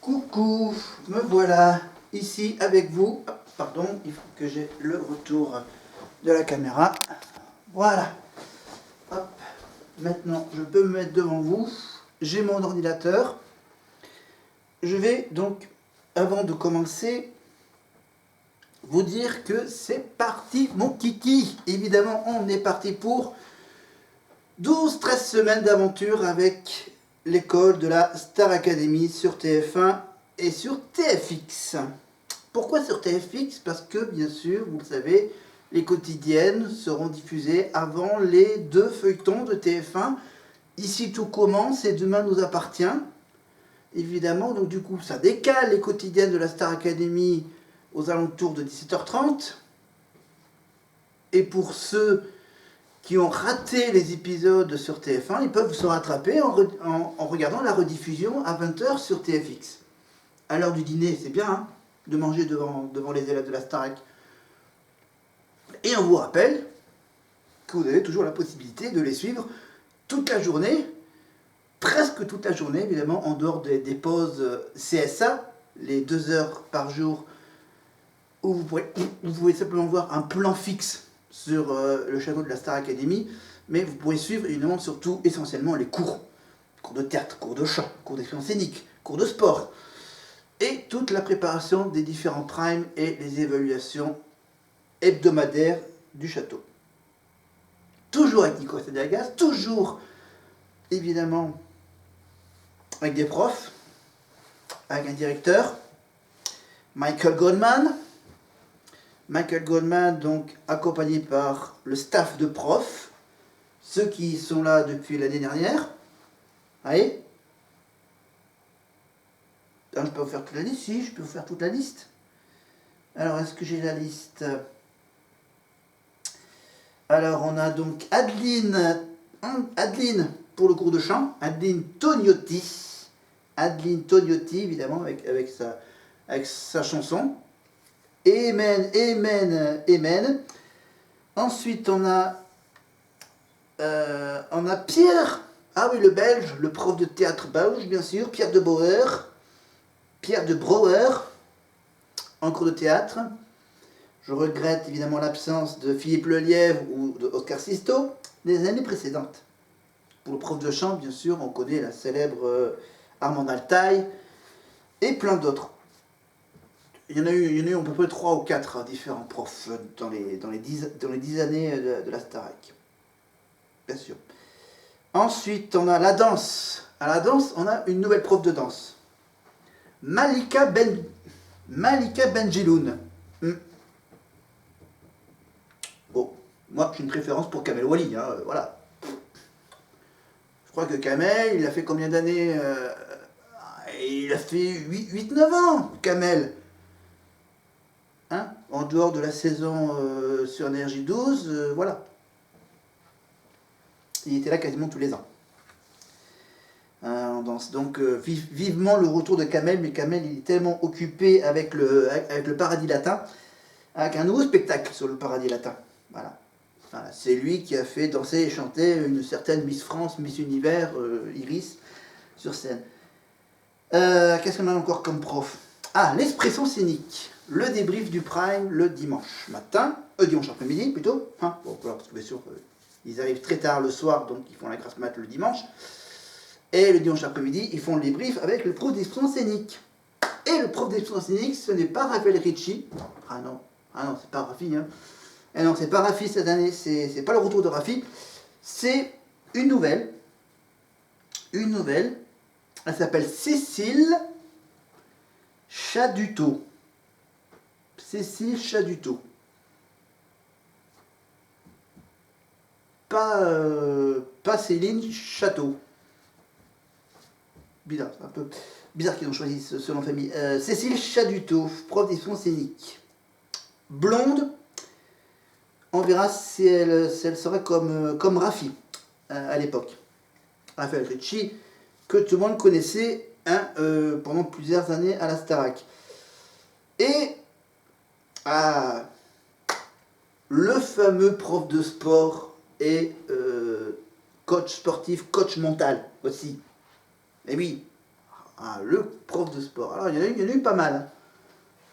Coucou, me voilà ici avec vous. Pardon, il faut que j'ai le retour de la caméra. Voilà. Hop. Maintenant, je peux me mettre devant vous. J'ai mon ordinateur. Je vais donc, avant de commencer, vous dire que c'est parti, mon kiki. Évidemment, on est parti pour 12-13 semaines d'aventure avec l'école de la Star Academy sur TF1 et sur TFX. Pourquoi sur TFX? Parce que, bien sûr, vous le savez, les quotidiennes seront diffusées avant les deux feuilletons de TF1. Ici, tout commence et demain nous appartient. Évidemment, donc du coup, ça décale les quotidiennes de la Star Academy aux alentours de 17h30. Et pour ceux qui ont raté les épisodes sur TF1, ils peuvent se rattraper en regardant la rediffusion à 20h sur TFX. À l'heure du dîner, c'est bien hein, de manger devant les élèves de la Starac. Et on vous rappelle que vous avez toujours la possibilité de les suivre toute la journée, presque toute la journée évidemment, en dehors des pauses CSA, les 2 heures par jour, où vous pouvez simplement voir un plan fixe sur le château de la Star Academy, mais vous pourrez suivre évidemment surtout essentiellement les cours de théâtre, cours de chant, cours d'expression scénique, cours de sport, et toute la préparation des différents primes et les évaluations hebdomadaires du château. Toujours avec Nicolas Sadiagas, toujours évidemment avec des profs, avec un directeur, Michael Goldman, donc accompagné par le staff de profs, ceux qui sont là depuis l'année dernière. Allez. Alors, je peux vous faire toute la liste? Si, je peux vous faire toute la liste. Alors, est-ce que j'ai la liste? Alors, on a donc Adeline pour le cours de chant, Adeline Tognotti, évidemment, avec sa chanson. Amen, amen, amen. Ensuite, on a Pierre, ah oui, le belge, le prof de théâtre belge, bien sûr, Pierre de Brouwer, en cours de théâtre. Je regrette évidemment l'absence de Philippe Lelièvre ou de Oscar Sisto des années précédentes. Pour le prof de chant, bien sûr, on connaît la célèbre Armand Altaï et plein d'autres. Il y en a eu à peu près 3 ou 4 différents profs dans les 10 années de la Starac. Bien sûr. Ensuite, on a la danse. À la danse, on a une nouvelle prof de danse. Malika Benjeloun. Bon, moi j'ai une préférence pour Kamel Wally, hein, voilà. Je crois que Kamel, il a fait combien d'années il a fait 8-9 ans, Kamel. Hein, en dehors de la saison sur Énergie 12, voilà. Il était là quasiment tous les ans. On danse. Donc vivement le retour de Kamel, mais Kamel il est tellement occupé avec le Paradis Latin, avec un nouveau spectacle sur le Paradis Latin. Voilà. Enfin, c'est lui qui a fait danser et chanter une certaine Miss France, Miss Univers, Iris, sur scène. Qu'est-ce qu'on a encore comme prof? Ah, l'expression scénique. Le débrief du Prime le dimanche matin, dimanche après-midi plutôt. Hein, bon, voilà, parce que bien sûr, ils arrivent très tard le soir, donc ils font la grasse mat le dimanche. Et le dimanche après-midi, ils font le débrief avec le prof d'expression scénique. Et le prof d'expression scénique, ce n'est pas Raphaël Ricci. Ah non, c'est pas Rafi. Hein. Et non, c'est pas Rafi cette année, c'est pas le retour de Rafi. C'est une nouvelle. Elle s'appelle Cécile Chaduto. Pas Céline Château. Bizarre, c'est un peu bizarre qu'ils ont choisi ce nom de famille. Cécile Chaduto, prof d'expression scénique. Blonde. On verra si elle serait comme Rafi à l'époque. Raphaël Ricci, que tout le monde connaissait hein, pendant plusieurs années à la Starac. Et le fameux prof de sport et coach sportif, coach mental aussi. Et oui, Ah, le prof de sport. Alors, il y en a eu pas mal. Hein.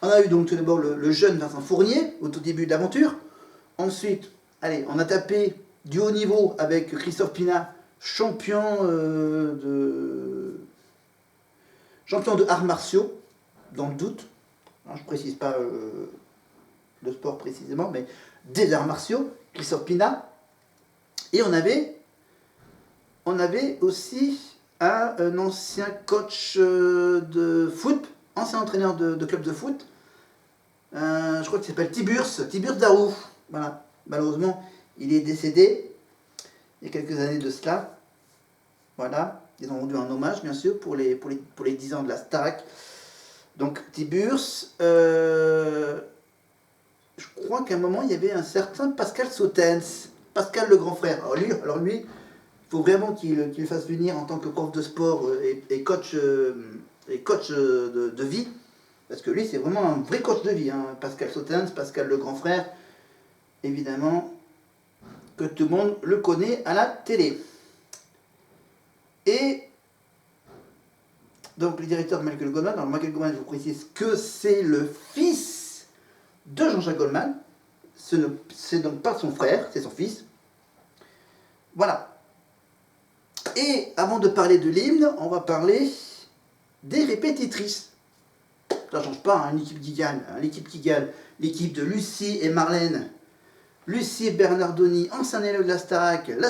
On a eu donc tout d'abord le jeune Vincent Fournier, au tout début de l'aventure. Ensuite, allez, on a tapé du haut niveau avec Christophe Pinat, champion champion de arts martiaux, dans le doute. Hein, je ne précise pas le sport précisément, mais des arts martiaux, Christophe Pinat. Et on avait aussi un ancien coach de foot, ancien entraîneur de club de foot, je crois qu'il s'appelle Tiburce Darou. Voilà. Malheureusement, il est décédé il y a quelques années de cela. Voilà. Ils ont rendu un hommage, bien sûr, pour les 10 ans de la Starac. Donc, Tiburce, je crois qu'à un moment, il y avait un certain Pascal Sautens, Pascal le grand frère. Alors lui, il faut vraiment qu'il fasse venir en tant que prof de sport et coach, de vie. Parce que lui, c'est vraiment un vrai coach de vie. Hein. Pascal Sautens, Pascal le grand frère, évidemment, que tout le monde le connaît à la télé. Et donc, le directeur de Michael Goldman. Alors, Michael Goldman, je vous précise que c'est le fils de Jean-Jacques Goldman. C'est donc pas son frère, c'est son fils. Voilà. Et avant de parler de l'hymne, on va parler des répétitrices. Ça ne change pas, hein, l'équipe qui gagne. Hein, l'équipe qui gagne, l'équipe de Lucie et Marlène. Lucie Bernardoni, ancien élève de la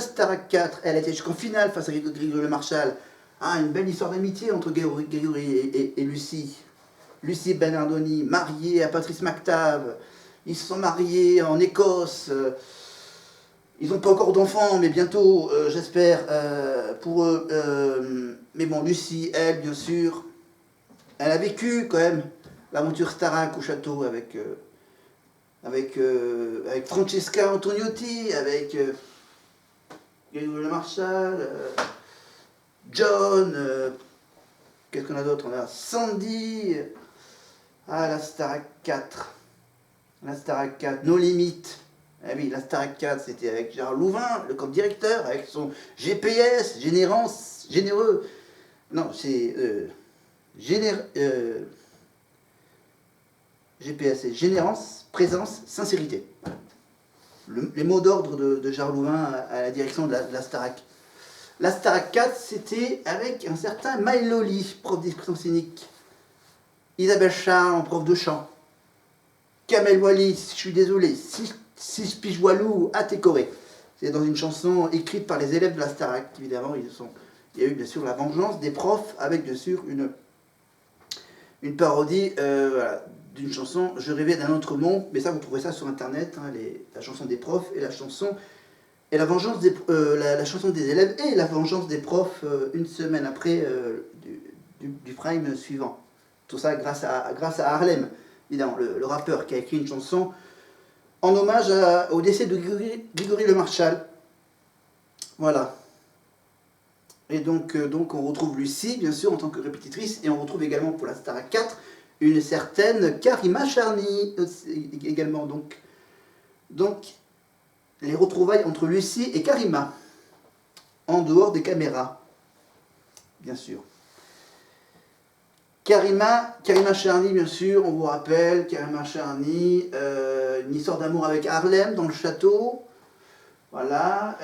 Starac 4, elle était jusqu'en finale face à Grégory Le Marchal. Ah, une belle histoire d'amitié entre Grégory et Lucie. Lucie Bernardoni, mariée à Patrice McTabb. Ils se sont mariés en Écosse. Ils n'ont pas encore d'enfants, mais bientôt, j'espère, pour eux. Mais bon, Lucie, elle, bien sûr, elle a vécu quand même l'aventure Starac au château avec Francesca Antoniotti, avec Grégory Le Marchal, John, qu'est-ce qu'on a d'autre? On a Sandy, la Starac 4. La Starac 4, nos limites. Ah oui, la Starac 4, c'était avec Gérard Louvain, le comme directeur, avec son GPS, généreux. Non, c'est GPS, c'est générance, présence, sincérité. Les mots d'ordre de Gérard Louvain à la direction de la Starac. La Starac 4, c'était avec un certain Maïloli, prof d'expression scénique. Isabelle Charles, en prof de chant. Kamel Wally, je suis désolé, Six Pichoualou à Técoré. C'est dans une chanson écrite par les élèves de la Starac, évidemment. Il y a eu bien sûr la vengeance des profs, avec bien sûr une parodie voilà, d'une chanson Je rêvais d'un autre monde, mais ça vous trouverez ça sur internet, hein, la chanson des profs et la chanson et la vengeance la chanson des élèves et la vengeance des profs une semaine après du prime suivant. Tout ça grâce à Harlem, évidemment, le rappeur qui a écrit une chanson en hommage au décès de Grégory Le Marchal. Voilà. Et donc on retrouve Lucie, bien sûr, en tant que répétitrice, et on retrouve également pour la Starac 4 une certaine Karima Charny également. Donc les retrouvailles entre Lucie et Karima, en dehors des caméras, bien sûr. Karima Charny, bien sûr, on vous rappelle, Karima Charny, une histoire d'amour avec Harlem dans le château. Voilà,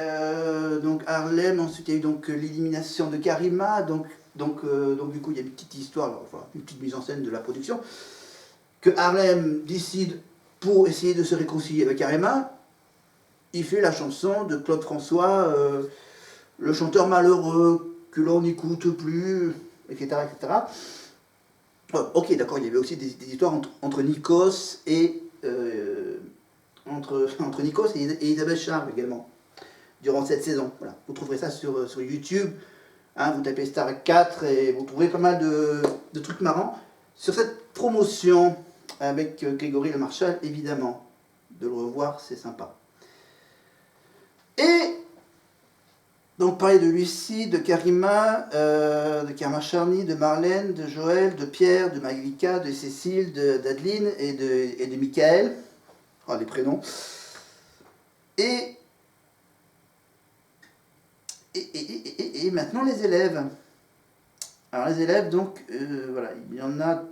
donc Harlem, ensuite il y a eu donc l'élimination de Karima, donc du coup il y a une petite histoire, enfin une petite mise en scène de la production, que Harlem décide pour essayer de se réconcilier avec Karima, il fait la chanson de Claude François, le chanteur malheureux, que l'on n'écoute plus, etc. Ok, d'accord, il y avait aussi des histoires entre Nikos et... entre Nikos et Isabelle Charles également, durant cette saison. Voilà. Vous trouverez ça sur YouTube. Hein, vous tapez Star 4 et vous trouverez pas mal de trucs marrants. Sur cette promotion avec Grégory Le Marchal, évidemment. De le revoir, c'est sympa. Et donc parler de Lucie, de Karima Charny, de Marlène, de Joël, de Pierre, de Maglika, de Cécile, d'Adeline et de Michael. Oh, les prénoms. Et maintenant les élèves. Alors les élèves, donc, voilà, il y en a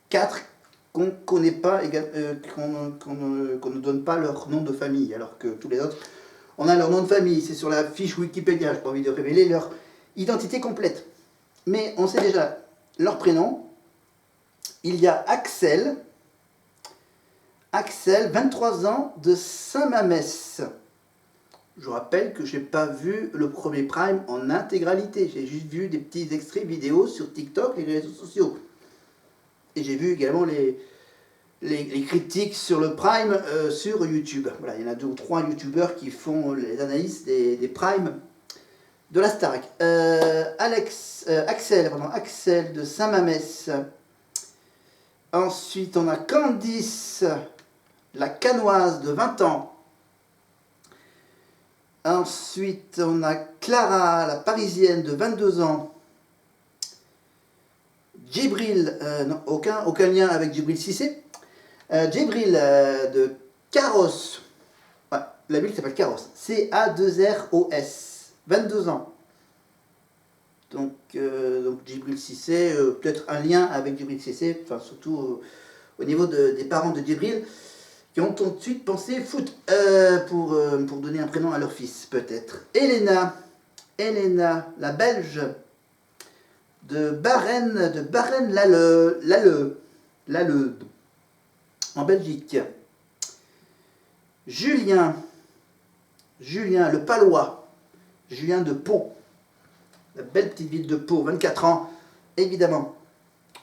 4 qu'on ne connaît pas, qu'on ne donne pas leur nom de famille, alors que tous les autres, on a leur nom de famille, c'est sur la fiche Wikipédia, je n'ai pas envie de révéler leur identité complète. Mais on sait déjà leur prénom. Il y a Axel, 23 ans, de Saint-Mamès. Je vous rappelle que je n'ai pas vu le premier Prime en intégralité. J'ai juste vu des petits extraits vidéo sur TikTok et les réseaux sociaux. Et j'ai vu également les critiques sur le Prime sur YouTube. Voilà, il y en a 2 ou 3 YouTubeurs qui font les analyses des Primes de la Starac. Axel de Saint-Mamès. Ensuite, on a Candice, la Canoise de 20 ans. Ensuite, on a Clara, la Parisienne de 22 ans. Djibril, non, aucun lien avec Djibril Cissé. Djibril de Carros. Ouais, la ville s'appelle Carros. C-A-2-R-O-S. 22 ans. Donc Djibril Cissé, peut-être un lien avec Djibril Cissé, enfin surtout au niveau des parents de Djibril, qui ont tout de suite pensé foot pour donner un prénom à leur fils, peut-être. Elena, la Belge, de Barenne-Lalleux, en Belgique. Julien, le Palois, Julien de Pau, la belle petite ville de Pau, 24 ans, évidemment.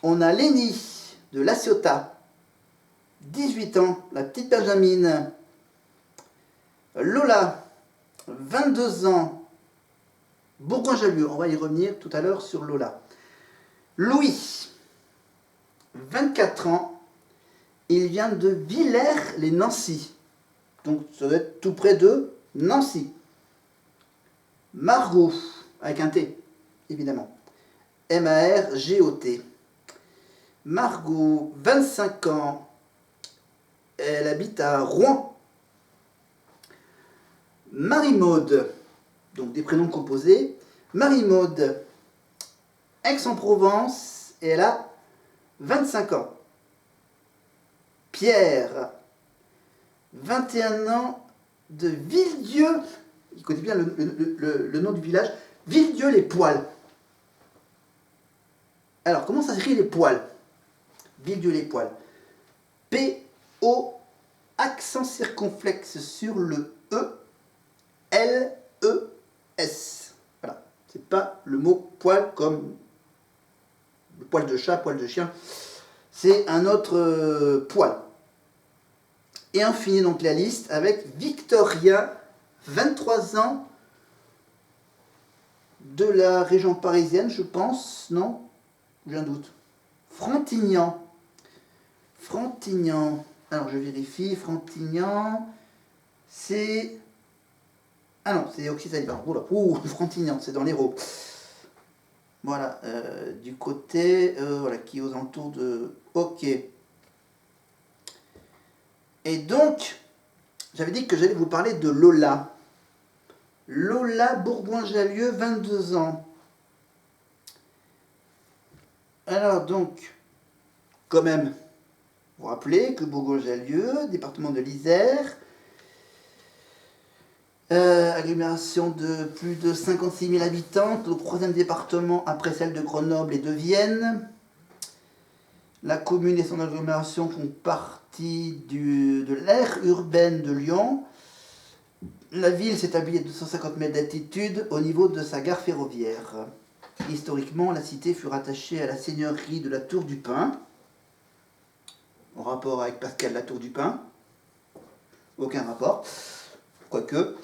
On a Lénie, de La Ciotat, 18 ans, la petite Benjamine. Lola, 22 ans, Bourgoin-Jallieu, on va y revenir tout à l'heure sur Lola. Louis, 24 ans, il vient de Villers-les-Nancy, donc ça doit être tout près de Nancy. Margot, avec un T, évidemment. M-A-R-G-O-T. Margot, 25 ans, elle habite à Rouen. Marie-Maude, donc des prénoms composés. Marie-Maude, Aix-en-Provence, et elle a 25 ans. Pierre, 21 ans, de Villedieu, il connaît bien le nom du village, Villedieu-les-Poils. Alors, comment ça s'écrit les poils? Villedieu-les-Poils. P-O, accent circonflexe sur le E, L-E-S. Voilà, c'est pas le mot poil comme le poil de chat, poil de chien. C'est un autre poil. Et on finit donc la liste avec Victorien, 23 ans, de la région parisienne, je pense, non? J'ai un doute. Frontignan. Alors je vérifie, Frontignan, c'est... Ah non, c'est Occitanie. Frontignan, c'est dans l'Hérault. Voilà, du côté, voilà, qui est aux alentours de... Ok. Et donc, j'avais dit que j'allais vous parler de Lola. Lola Bourgoin-Jallieu, 22 ans. Alors donc, quand même, vous vous rappelez que Bourgoin-Jallieu, département de l'Isère, agglomération de plus de 56 000 habitants, le 3e département après celle de Grenoble et de Vienne. La commune et son agglomération font partie de l'aire urbaine de Lyon. La ville s'établit à 250 mètres d'altitude au niveau de sa gare ferroviaire. Historiquement, la cité fut rattachée à la seigneurie de la Tour du Pin, en rapport avec Pascal Latour du Pin. Aucun rapport, quoique,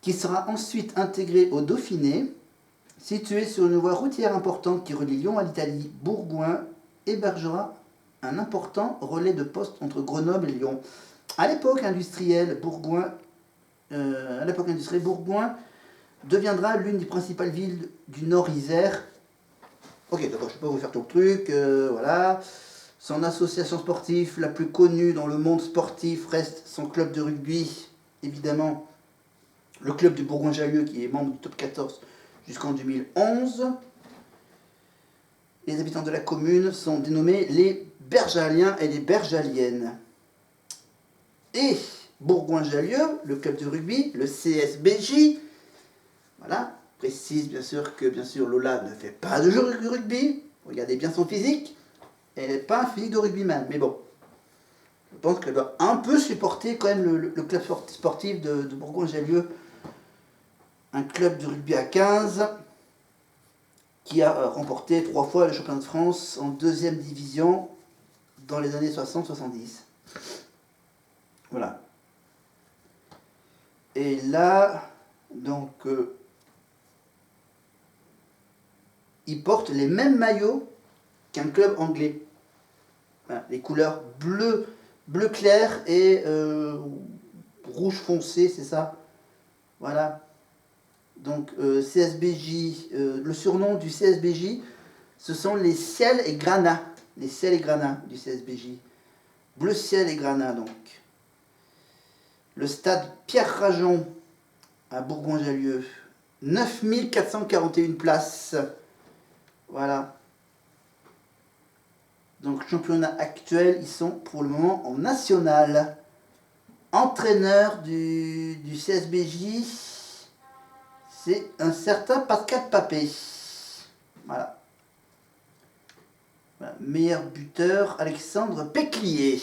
qui sera ensuite intégrée au Dauphiné, situé sur une voie routière importante qui relie Lyon à l'Italie. Bourgoin hébergera un important relais de poste entre Grenoble et Lyon. À l'époque industrielle, Bourgoin deviendra l'une des principales villes du Nord Isère. Ok, d'accord, je ne vais pas vous faire tout le truc, voilà. Son association sportive la plus connue dans le monde sportif reste son club de rugby, évidemment, le club du Bourgoin-Jallieu qui est membre du top 14 jusqu'en 2011. Les habitants de la commune sont dénommés les Bergaliens et les Bergaliennes. Et Bourgoin-Jallieu, le club de rugby, le CSBJ, voilà, précise bien sûr que Lola ne fait pas de jeu de rugby. Regardez bien son physique. Elle n'est pas un physique de rugbyman, mais bon. Je pense qu'elle doit un peu supporter quand même le club sportif de Bourgoin-Jallieu. Un club de rugby à 15 qui a remporté 3 fois le championnat de France en 2e division dans les années 60-70. Voilà. Et là, donc, ils portent les mêmes maillots qu'un club anglais. Voilà, les couleurs bleu clair et rouge foncé, c'est ça. Voilà. Donc CSBJ, le surnom du CSBJ, ce sont les ciels et granats. Les ciels et granats du CSBJ. Bleu ciel et granat donc. Le stade Pierre Rajon à Bourgoin-Jallieu. 9441 places. Voilà. Donc championnat actuel, ils sont pour le moment en national. Entraîneur du CSBJ, c'est un certain Pascal Papé. Voilà. Voilà. Meilleur buteur, Alexandre Péclier.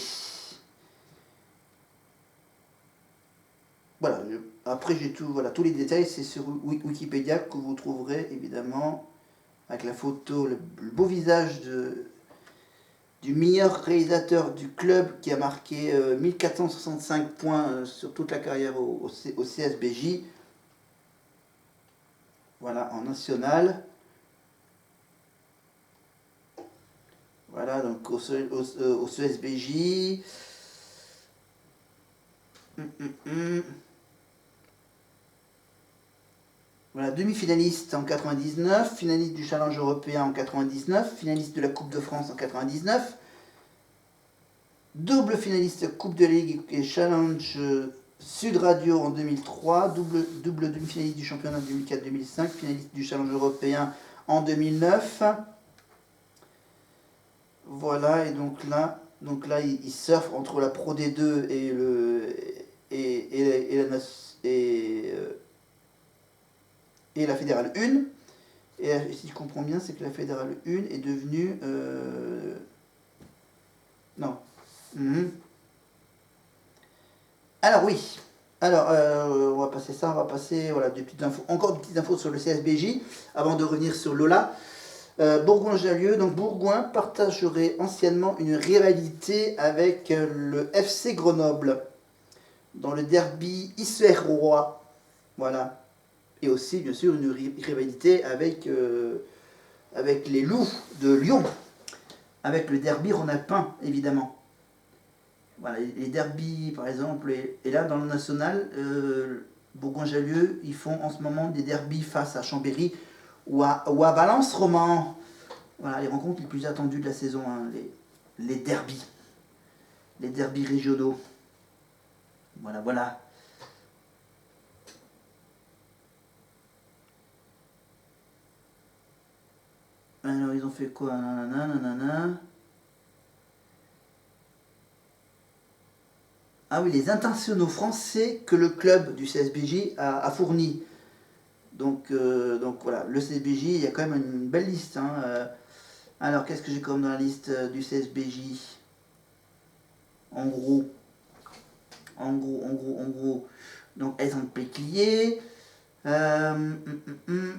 Voilà. Après, j'ai tout, voilà, tous les détails, c'est sur Wikipédia que vous trouverez évidemment avec la photo, le beau visage du meilleur réalisateur du club qui a marqué 1465 points sur toute la carrière au CSBJ. Voilà, en national. Voilà, donc au CSBJ. Voilà, demi-finaliste en 99, finaliste du Challenge européen en 99, finaliste de la Coupe de France en 99, double finaliste Coupe de Ligue et Challenge Sud Radio en 2003, double demi-finaliste du championnat 2004-2005, finaliste du Challenge européen en 2009. Voilà, et donc là il surfe entre la Pro D2 et la Fédérale 1. Et si je comprends bien, c'est que la Fédérale 1 est devenue... Non. Alors oui. Alors, on va passer ça, on va passer voilà, encore des petites infos sur le CSBJ, avant de revenir sur Lola. Bourgoin-Jallieu, donc Bourgoin partagerait anciennement une rivalité avec le FC Grenoble, dans le derby issérois. Voilà. Et aussi, bien sûr, une rivalité avec les Loups de Lyon, avec le derby rhônapin, évidemment. Voilà, les derbys, par exemple, et là, dans le national, Bourgoin-Jallieu, ils font en ce moment des derbys face à Chambéry ou à Valence Roman. Voilà, les rencontres les plus attendues de la saison, hein, les derbys. Les derbys régionaux. Voilà, voilà. Alors, ils ont fait quoi? Nanana. Ah oui, les internationaux français que le club du CSBJ a fournis. Donc voilà, le CSBJ, il y a quand même une belle liste. Hein. Alors, qu'est-ce que j'ai comme dans la liste du CSBJ? En gros. Donc, Alexandre Péclier,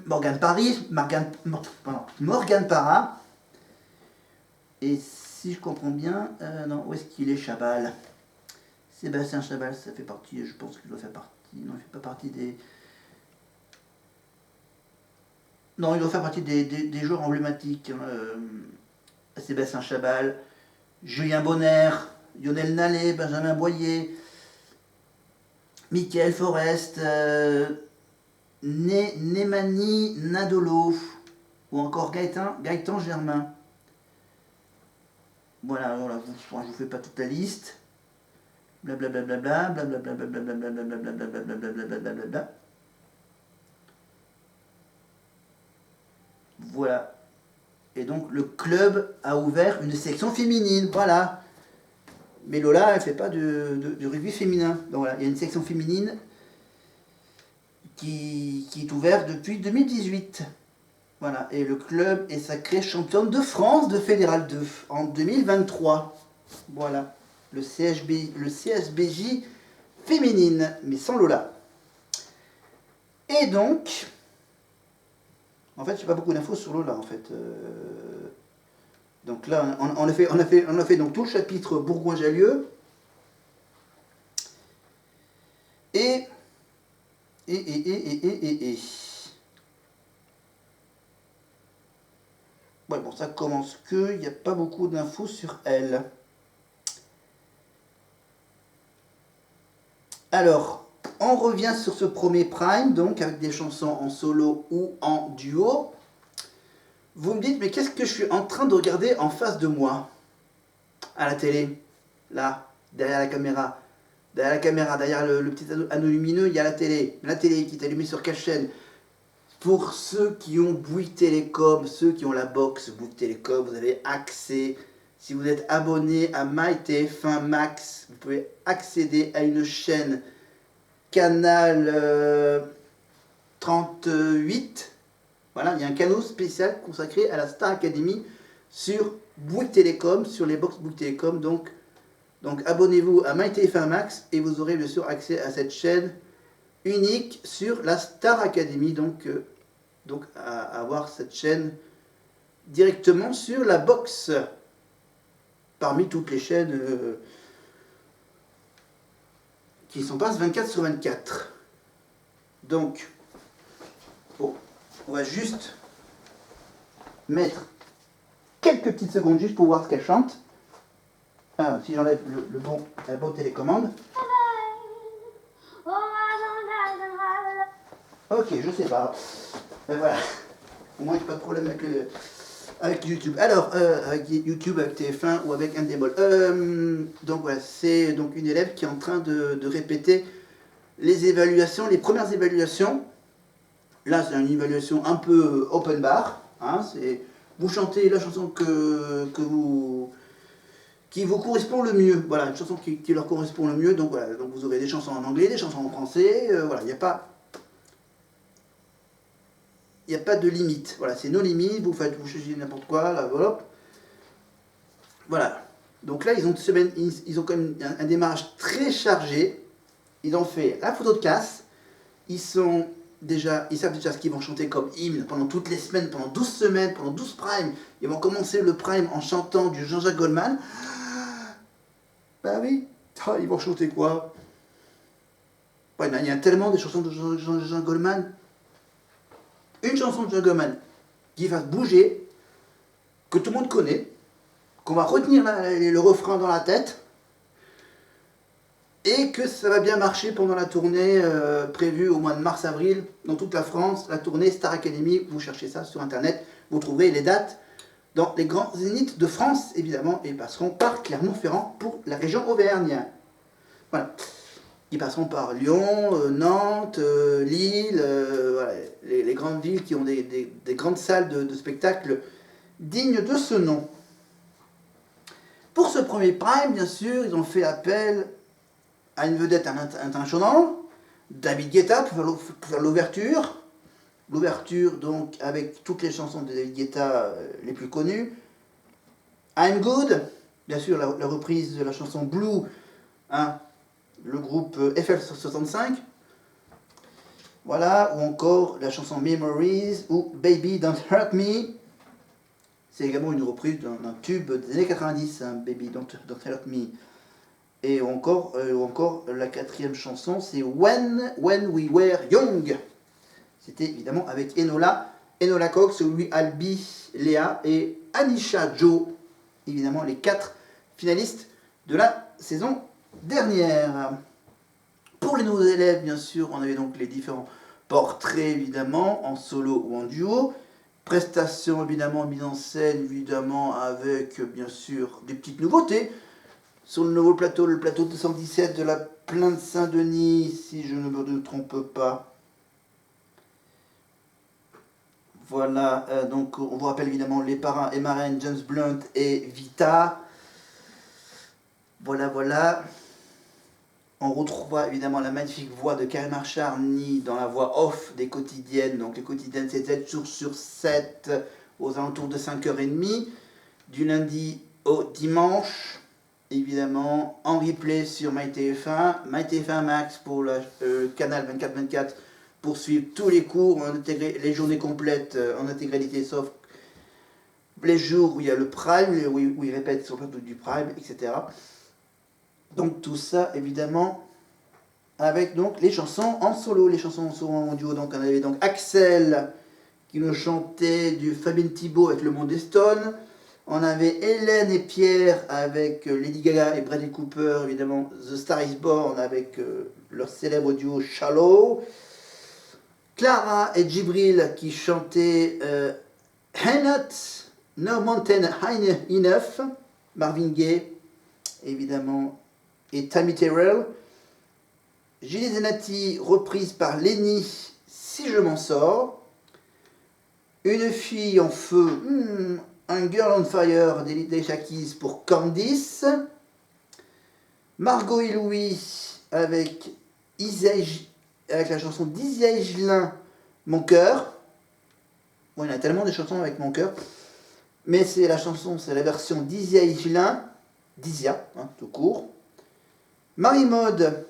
Morgane Parra. Et si je comprends bien, non, où est-ce qu'il est, Chabal? Sébastien Chabal, ça fait partie, je pense qu'il doit faire partie. Non, il fait pas partie des. Non, il doit faire partie des joueurs emblématiques. Sébastien Chabal, Julien Bonner, Lionel Nallet, Benjamin Boyer, Michael Forest, Nemani Nadolo, ou encore Gaëtan Germain. Voilà, je vous fais pas toute la liste. Blablabla, blablabla. Voilà. Et donc le club a ouvert une section féminine, voilà. Mais Lola, elle ne fait pas du rugby féminin. Donc voilà, il y a une section féminine qui est ouverte depuis 2018. Voilà, et le club est sacré championne de France de Fédéral 2 en 2023. Voilà, le CSBJ féminine, mais sans Lola. Et donc, en fait, j'ai pas beaucoup d'infos sur Lola, en fait. Donc là, on a fait donc tout le chapitre Bourgoin-Jallieu. Et. Ouais, bon, ça commence que, il n'y a pas beaucoup d'infos sur elle. Alors, on revient sur ce premier Prime, donc avec des chansons en solo ou en duo. Vous me dites, mais qu'est-ce que je suis en train de regarder en face de moi? À la télé, là, derrière la caméra. Derrière le petit anneau lumineux, il y a la télé. La télé qui est allumée sur quelle chaîne? Pour ceux qui ont Bouygues Télécom, ceux qui ont la box Bouygues Télécom, vous avez accès. Si vous êtes abonné à MyTF1 Max, vous pouvez accéder à une chaîne Canal 38. Voilà, il y a un canal spécial consacré à la Star Academy sur Bouygues Télécom, sur les box Bouygues Télécom. Donc abonnez-vous à MyTF1 Max et vous aurez bien sûr accès à cette chaîne unique sur la Star Academy. Donc à avoir cette chaîne directement sur la box parmi toutes les chaînes qui sont pas 24 sur 24. Donc bon, on va juste mettre quelques petites secondes juste pour voir ce qu'elle chante. Ah, si j'enlève la bonne télécommande. Ok, je sais pas. Voilà. Au moins, j'ai pas de problème avec YouTube. Alors, avec YouTube, avec TF1 ou avec Endemol. Donc voilà, c'est donc une élève qui est en train de répéter les évaluations, les premières évaluations. Là, c'est une évaluation un peu open bar. Hein, c'est vous chantez la chanson qui vous correspond le mieux. Voilà, une chanson qui leur correspond le mieux. Donc voilà, donc vous aurez des chansons en anglais, des chansons en français. Voilà, il n'y a pas de limite. Voilà, c'est nos limites. Vous choisissez n'importe quoi. Là, voilà. Voilà. Donc là, ils ont quand même un démarrage très chargé. Ils ont fait la photo de classe. Ils savent déjà ce qu'ils vont chanter comme hymne pendant toutes les semaines, pendant 12 semaines, pendant 12 primes. Ils vont commencer le prime en chantant du Jean-Jacques Goldman. Bah oui, ils vont chanter quoi? Ouais, il y a tellement de chansons de Jean-Jacques Goldman. Une chanson de Jean-Jacques Goldman qui fasse bouger, que tout le monde connaît, qu'on va retenir le refrain dans la tête, et que ça va bien marcher pendant la tournée prévue au mois de mars-avril dans toute la France, la tournée Star Academy. Vous cherchez ça sur internet, vous trouverez les dates dans les grands zéniths de France, évidemment, et ils passeront par Clermont-Ferrand pour la région Auvergne. Voilà. Ils passeront par Lyon, Nantes, Lille, voilà, les grandes villes qui ont des grandes salles de spectacle dignes de ce nom. Pour ce premier prime, bien sûr, ils ont fait appel à une vedette internationale, David Guetta, pour faire l'ouverture. L'ouverture, donc, avec toutes les chansons de David Guetta les plus connues. I'm Good, bien sûr, la reprise de la chanson Blue, hein, le groupe FL65. Voilà, ou encore la chanson Memories ou Baby Don't Hurt Me. C'est également une reprise d'un tube des années 90, hein, Baby Don't Hurt Me. Et ou encore la quatrième chanson, c'est When We Were Young. C'était évidemment avec Enola Cox, Louis Albi, Léa et Anisha Joe. Évidemment les 4 finalistes de la saison dernière. Pour les nouveaux élèves, bien sûr, on avait donc les différents portraits, évidemment, en solo ou en duo. Prestations, évidemment, mise en scène, évidemment, avec, bien sûr, des petites nouveautés. Sur le nouveau plateau, le plateau 217 de la Plaine Saint-Denis, si je ne me trompe pas. Voilà, donc on vous rappelle évidemment les parrains et marraines James Blunt et Vita. Voilà, voilà. On retrouvera évidemment la magnifique voix de Kalmar Charny dans la voix off des quotidiennes. Donc les quotidiennes, c'est 7 jours sur 7, aux alentours de 5h30, du lundi au dimanche. Évidemment, en replay sur MyTF1, MyTF1 Max pour le canal 24/24 pour suivre tous les cours, les journées complètes en intégralité, sauf les jours où il y a le Prime, où il répète sur le plateau du Prime, etc. Donc tout ça, évidemment, avec donc les chansons en solo, les chansons en duo. Donc on avait donc Axel qui nous chantait du Fabien Thibault avec Le Monde des Stones. On avait Hélène et Pierre avec Lady Gaga et Bradley Cooper, évidemment The Star Is Born avec leur célèbre duo Shallow. Clara et Djibril qui chantaient Not No Mountain High Enough, Marvin Gaye, évidemment, et Tammy Terrell. Julie Zenati, reprise par Lenny, Si je m'en sors. Une fille en feu, un Girl on Fire des Shakis pour Candice. Margot et Louis avec la chanson d'Isia Higelin, Mon cœur. Bon, il y en a tellement de chansons avec Mon cœur. Mais c'est la version d'Isia Higelin, d'Isia, tout court. Marie-Maude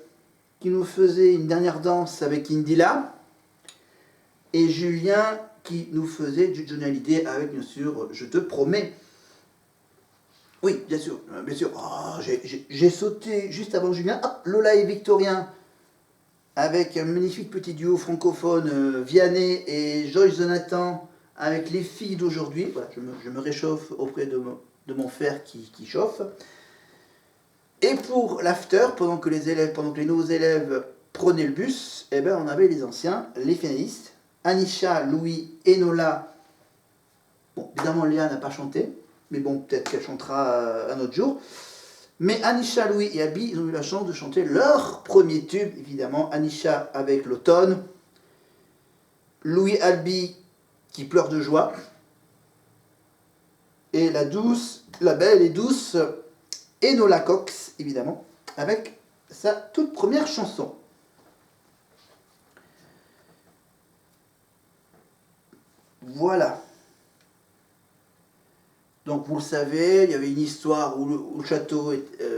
qui nous faisait une dernière danse avec Indila. Et Julien qui nous faisait du Johnny Hallyday avec, bien sûr, Je te promets. Oui, bien sûr, bien sûr. Oh, j'ai sauté juste avant Julien. Hop, Lola et Victorien avec un magnifique petit duo francophone, Vianney et Joyce Jonathan avec les filles d'aujourd'hui. Voilà, je me réchauffe auprès de mon fer qui chauffe. Et pour l'after, pendant que les nouveaux élèves prenaient le bus, eh ben, on avait les anciens, les finalistes. Anisha, Louis et Nola. Bon, évidemment, Léa n'a pas chanté, mais bon, peut-être qu'elle chantera un autre jour. Mais Anisha, Louis et Abby, ils ont eu la chance de chanter leur premier tube, évidemment. Anisha avec l'automne. Louis Albi qui pleure de joie. Et la belle et douce Enola Cox, évidemment, avec sa toute première chanson. Voilà. Donc vous le savez, il y avait une histoire où le château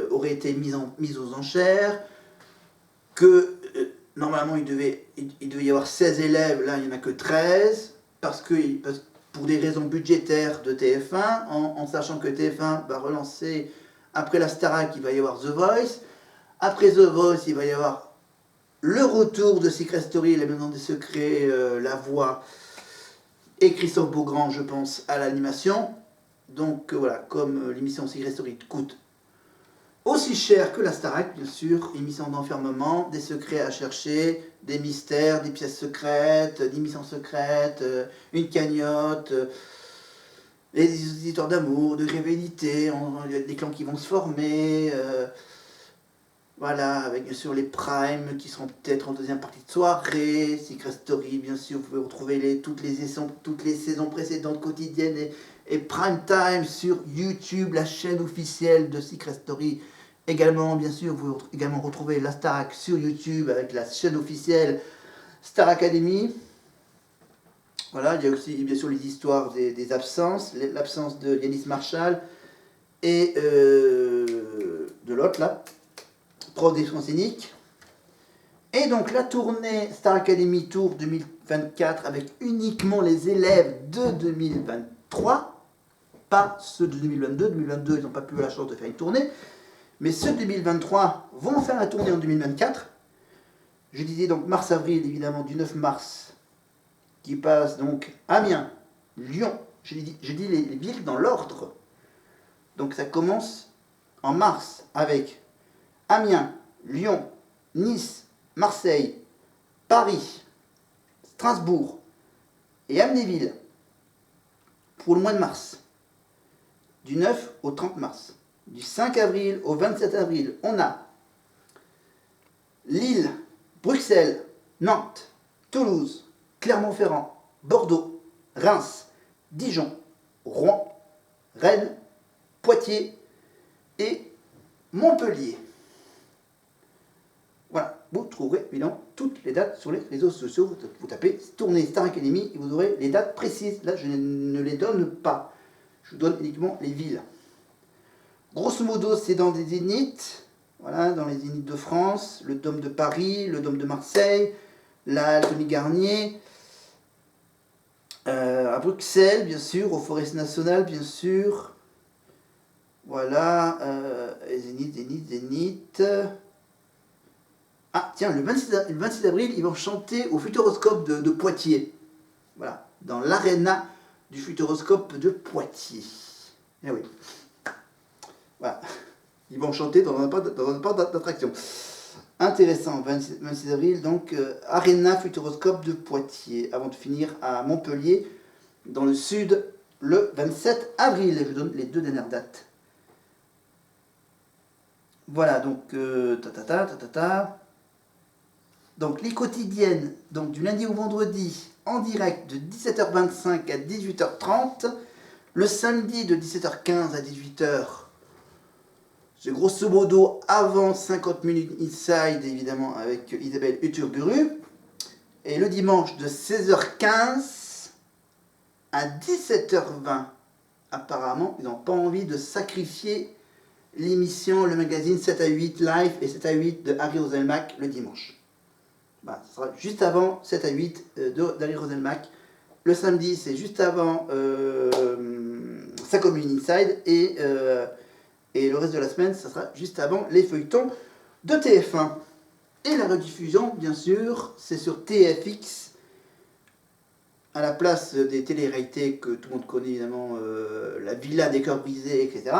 aurait été mis aux enchères, que normalement il devait y avoir 16 élèves, là il n'y en a que 13, parce que pour des raisons budgétaires de TF1, en sachant que TF1 va relancer, après la Starac, il va y avoir The Voice, après The Voice, il va y avoir le retour de Secret Story, La Maison des Secrets, La Voix, et Christophe Beaugrand, je pense, à l'animation. Donc voilà, comme l'émission Secret Story coûte aussi cher que la Starac, bien sûr, émission d'enfermement, des secrets à chercher, des mystères, des pièces secrètes, des missions secrètes, une cagnotte, des histoires d'amour, de rivalité, des clans qui vont se former, voilà, avec bien sûr les primes qui seront peut-être en deuxième partie de soirée, Secret Story, bien sûr, vous pouvez retrouver toutes les saisons précédentes quotidiennes et prime time sur YouTube, la chaîne officielle de Secret Story. Également, bien sûr, vous pouvez également retrouver la Starac sur YouTube avec la chaîne officielle Star Academy. Voilà, il y a aussi bien sûr les histoires des absences, l'absence de Yanis Marshall et de l'autre là, prof des soins scéniques. Et donc la tournée Star Academy Tour 2024 avec uniquement les élèves de 2023, pas ceux de 2022. 2022, ils n'ont pas pu la chance de faire une tournée. Mais ceux de 2023 vont faire la tournée en 2024. Je disais donc mars-avril, évidemment, du 9 mars, qui passe donc Amiens, Lyon. Je dis les villes dans l'ordre. Donc ça commence en mars avec Amiens, Lyon, Nice, Marseille, Paris, Strasbourg et Amnéville pour le mois de mars. Du 9 au 30 mars. Du 5 avril au 27 avril, on a Lille, Bruxelles, Nantes, Toulouse, Clermont-Ferrand, Bordeaux, Reims, Dijon, Rouen, Rennes, Poitiers et Montpellier. Voilà, vous trouverez évidemment toutes les dates sur les réseaux sociaux. Vous tapez Tournée Star Academy et vous aurez les dates précises. Là, je ne les donne pas. Je vous donne uniquement les villes. Grosso modo, c'est dans des zéniths. Voilà, dans les zéniths de France, le Dôme de Paris, le Dôme de Marseille, la Tony Garnier, à Bruxelles, bien sûr, au Forest National, bien sûr. Voilà, Zénith. Ah, tiens, le 26 avril, ils vont chanter au Futuroscope de Poitiers. Voilà, dans l'aréna du Futuroscope de Poitiers. Eh oui. Voilà. Ils vont chanter dans un parc d'attraction. Intéressant, 26 avril, donc Arena Futuroscope de Poitiers, avant de finir à Montpellier, dans le sud, le 27 avril. Je vous donne les 2 dernières dates. Voilà, donc, Donc, les quotidiennes, donc du lundi au vendredi, en direct de 17h25 à 18h30, le samedi de 17h15 à 18h. C'est grosso modo avant 50 minutes inside, évidemment, avec Isabelle Uturburu. Et le dimanche de 16h15 à 17h20. Apparemment, ils n'ont pas envie de sacrifier l'émission, le magazine 7 à 8 live et 7 à 8 de Harry Roselmack le dimanche. Bah, ce sera juste avant 7 à 8 d'Harry Roselmack. Le samedi, c'est juste avant sa commune inside et le reste de la semaine, ça sera juste avant les feuilletons de TF1. Et la rediffusion, bien sûr, c'est sur TFX, à la place des télé-réalités que tout le monde connaît, évidemment, La Villa des Cœurs Brisés, etc.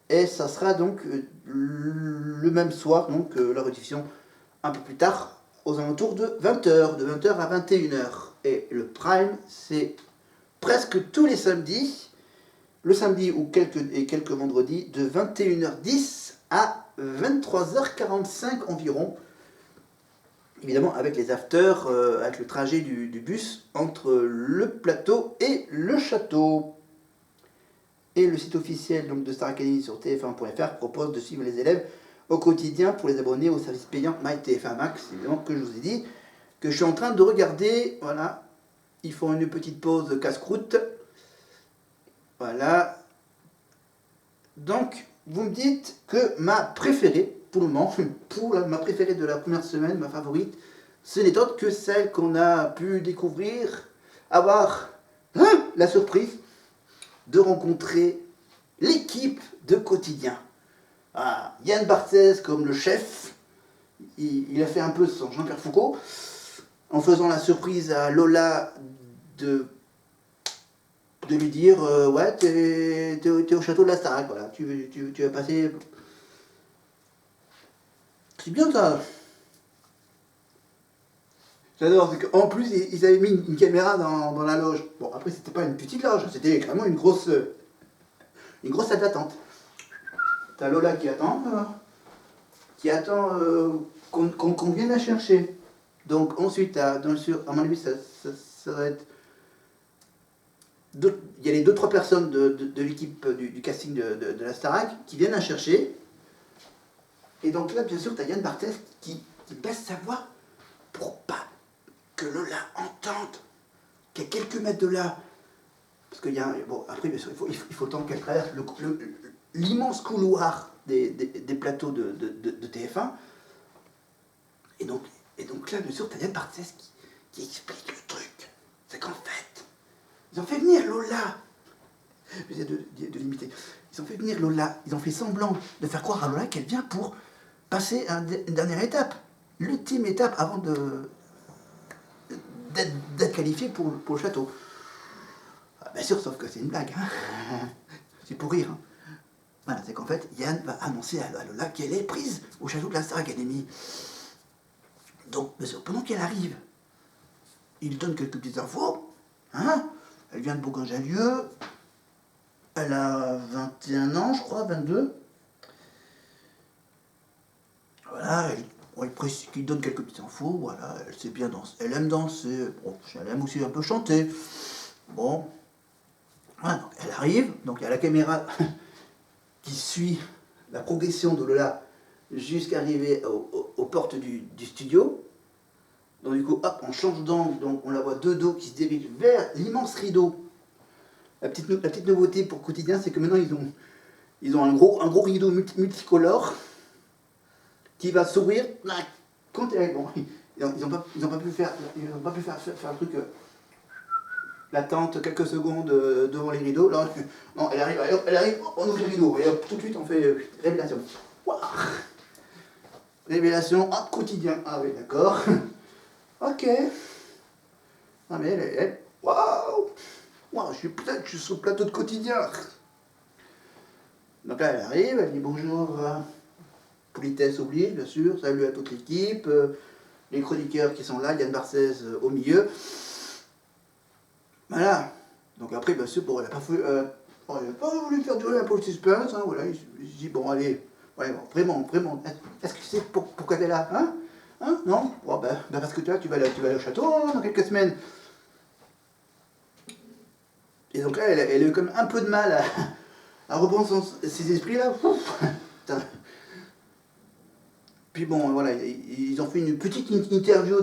Et ça sera donc le même soir, donc la rediffusion un peu plus tard, aux alentours de 20h, de 20h à 21h. Et le prime, c'est presque tous les samedis, le samedi ou quelques vendredis, de 21h10 à 23h45 environ. Évidemment avec les afters, avec le trajet du bus entre le plateau et le château. Et le site officiel donc, de Star Academy sur tf1.fr propose de suivre les élèves au quotidien pour les abonnés au service payant MyTF1 Max, évidemment que je vous ai dit, que je suis en train de regarder. Voilà, ils font une petite pause casse-croûte. Voilà. Donc, vous me dites que ma préférée, pour le moment, ma préférée de la première semaine, ma favorite, ce n'est autre que celle qu'on a pu découvrir, avoir la surprise de rencontrer l'équipe de quotidien. Ah, Yann Barthès comme le chef, il a fait un peu son Jean-Pierre Foucault, en faisant la surprise à Lola de lui dire ouais, t'es au château de la Starac, voilà, tu vas passer. C'est bien ça. J'adore, c'est qu'en plus ils avaient mis une caméra dans la loge. Bon, après c'était pas une petite loge, c'était vraiment une grosse salle d'attente. T'as Lola qui attend qu'on vienne la chercher. Donc ensuite, bien sûr, à mon avis, ça va être. Il y a les 2-3 personnes de l'équipe du casting de la Starac qui viennent la chercher. Et donc là, bien sûr, tu as Yann Barthès qui baisse sa voix pour pas que Lola entende qu'à quelques mètres de là. Parce qu'il y a. Bon, après, bien sûr, il faut le temps qu'elle traverse l'immense couloir des plateaux de TF1. Et donc là, bien sûr, tu as Yann Barthès qui explique le truc. C'est qu'en fait, ils ont fait venir Lola. J'essaie de l'imiter. Ils ont fait venir Lola. Ils ont fait semblant de faire croire à Lola qu'elle vient pour passer une dernière étape. L'ultime étape avant d'être qualifiée pour le château. Ah, bien sûr, sauf que c'est une blague. Hein. C'est pour rire. Hein. Voilà, c'est qu'en fait, Yann va annoncer à Lola qu'elle est prise au château de la Star Academy. Donc, bien sûr, pendant qu'elle arrive, il donne quelques petites infos. Hein. Elle vient de Bourgoin-Jallieu. Elle a 21 ans, je crois, 22. Voilà, il donne quelques petites infos. Voilà, elle sait bien danser. Elle aime danser. Bon, elle aime aussi un peu chanter. Bon, voilà, donc elle arrive, donc il y a la caméra qui suit la progression de Lola jusqu'à arriver aux portes du studio. Donc du coup, hop, on change d'angle, donc on la voit de dos qui se dirige vers l'immense rideau. La petite nouveauté pour Quotidien, c'est que maintenant ils ont un gros rideau multicolore qui va s'ouvrir quand elle est bon. Ils n'ont pas pu faire un truc l'attente quelques secondes devant les rideaux. Là, non, elle arrive, on ouvre les rideaux et hop, tout de suite on fait révélation. Wow. Révélation en Quotidien. Ah oui, d'accord. Ok. Ah mais elle, waouh, wow, je suis sur le plateau de Quotidien. Donc là, elle arrive, elle dit bonjour. Politesse oblige, bien sûr. Salut à toute l'équipe. Les chroniqueurs qui sont là, Yann Barcès au milieu. Voilà. Donc après, bien sûr, bon, elle n'a pas voulu faire durer un peu le suspense. Hein, voilà, il se dit, bon, allez, ouais, bon, vraiment, est-ce que tu sais pourquoi t'es là, hein? Hein? Non? Bon, ben, parce que tu vas aller au château hein, dans quelques semaines. Et donc là, elle a eu comme un peu de mal à reprendre ses esprits là. Puis bon, voilà, ils ont fait une petite interview